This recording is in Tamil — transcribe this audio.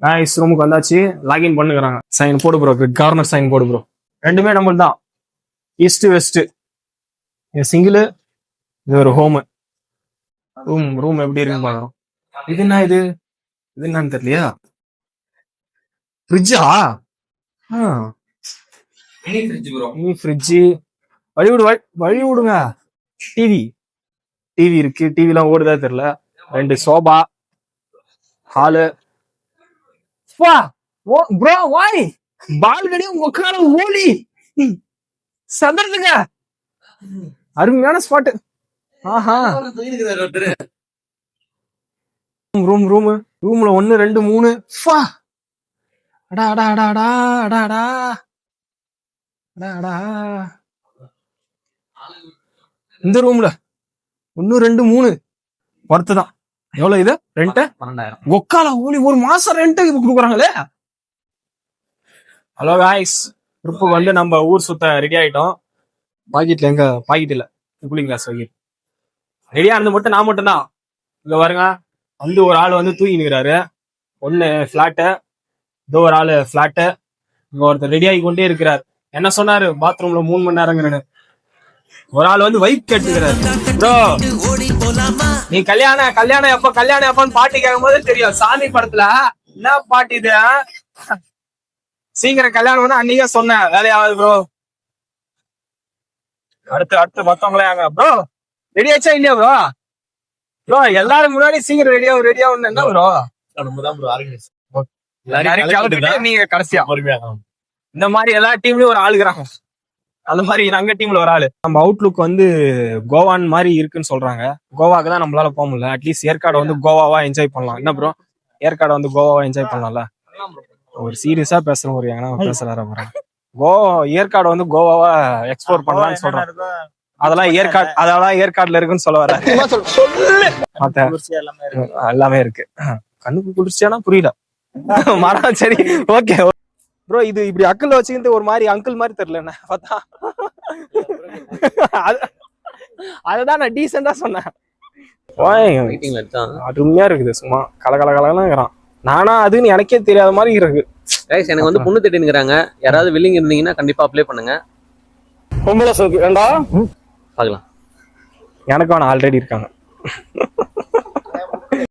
நைஸ் ரூமுக்கு வந்தாச்சு. லாகின் பண்ணுகிறாங்க. சைன் போடு ப்ரோ. கவர்னர் சைன் போடு ப்ரோ. ரெண்டுமே நம்மள் தான். East west. சிங்கிள். இது ஒரு ஹோமு. ரூம் எப்படி இருக்குன்னு பாக்குறோம். இது என்ன இது என்னன்னு தெரியலையா? ஃப்ரிட்ஜா? Mini fridge. வழி விடுங்க. டிவி இருக்கு. டிவி எல்லாம் ஓடுதா தெரியல. 2 சோபா. ஹாலு. ப்ரோ வாய் பால்கனி உட்கார ஓலி சதுரத்துங்க. அருமையான ஸ்பாட். ஆஹா. ரூம்ல 1 2 3. அடா அடா அடா அடா அடா அடா அடா அடா. இந்த ரூம்ல 1 2 3 ஒர்த்து தான். எவ்வளவு இது ரெண்ட்? 12,000. ஒக்கால ஓலி ஒரு மாசம் ரெண்ட் கொடுக்குறாங்களே. ஹலோ காய்ஸ், ட்ரிப்புக்கு வந்து நம்ம ஊர் சுத்த ரெடி ஆயிட்டோம். பாக்கெட்ல எங்க பாக்கெட் இல்ல. கூலிங் கிளாஸ் பாக்கெட் ரெடியா இருந்து மட்டும் நான் மட்டும் தான் இங்க பாருங்க. வந்து ஒரு ஆள் வந்து தூங்கி நிற்கிறாரு. ஒன்னு பிளாட்டு. இதோ ஒரு ஆளு பிளாட்டு. இங்க ஒருத்தர் ரெடி ஆகி கொண்டே இருக்கிறார். என்ன சொன்னாரு? பாத்ரூம்ல 3 மணி நேரங்கிறேன்னு. ஒரு ஆள் வந்து வைப் கேட்டுக்கிறாரு. ப்ரோ நீ கல்யாணம் எப்பன்னு பாட்டி கேட்கும் போது தெரியும். சாமி படத்துல என்ன பாட்டி இது? சீக்கிரம் கல்யாணம் வந்து அன்னைக்கே சொன்னேன். வேலையாவது ப்ரோ. அடுத்து மத்தவங்களே ஆங்க. ப்ரோ ரெடி ஆச்சா இல்லையா ப்ரோ? ப்ரோ எல்லாரும் முன்னாடி சீக்கிரம் ரெடியா ஒண்ணு என்ன ப்ரோ? நீங்க கடைசியா இந்த மாதிரி எல்லா டீம்லயும் ஒரு ஆளுக்குறாங்க. அந்த மாதிரி அங்க டீம்ல ஒரு ஆளு. நம்ம அவுட்லுக் வந்து கோவான் மாதிரி இருக்குன்னு சொல்றாங்க. கோவாக்கு தான் நம்மளால போக முடியல. அட்லீஸ்ட் ஏற்காடு வந்து கோவாவா என்ஜாய் பண்ணலாம். என்ன ப்ரோ? ஏற்காடு வந்து கோவாவா என்ஜாய் பண்ணலாம்ல? ஒரு சீரியஸா பேசுறோம். ஒரு எங்கன்னா பேசலார ஏற்காடு வந்து கோவாவா எக்ஸ்ப்ளோர் பண்ணலாம்னு சொல்றேன். அதெல்லாம் ஏற்காடுல இருக்குன்னு சொல்ல வர. எல்லாமே இருக்கு. கண்ணுக்கு குளிர்ச்சியானா புரியல. மரம் சரி ஓகே ப்ரோ. இது இப்படி அக்கிள் வச்சுக்கிட்டு ஒரு மாதிரி அங்கிள் மாதிரி தெரியல. என்ன பார்த்தா அதுதான் நான் டீசெண்டா சொன்னேன். அருமையா இருக்குது. சும்மா கலகலகலாம். நானா அதுன்னு எனக்கே தெரியாத மாதிரி இருக்கு. எனக்கு வந்து பொண்ணு தேடினுங்கிறாங்க. யாராவது வில்லிங் இருந்தீங்கன்னா கண்டிப்பா அப்ளை பண்ணுங்க. பொம்பளை வேண்டாம் பார்க்கலாம். எனக்கு ஆல்ரெடி இருக்காங்க.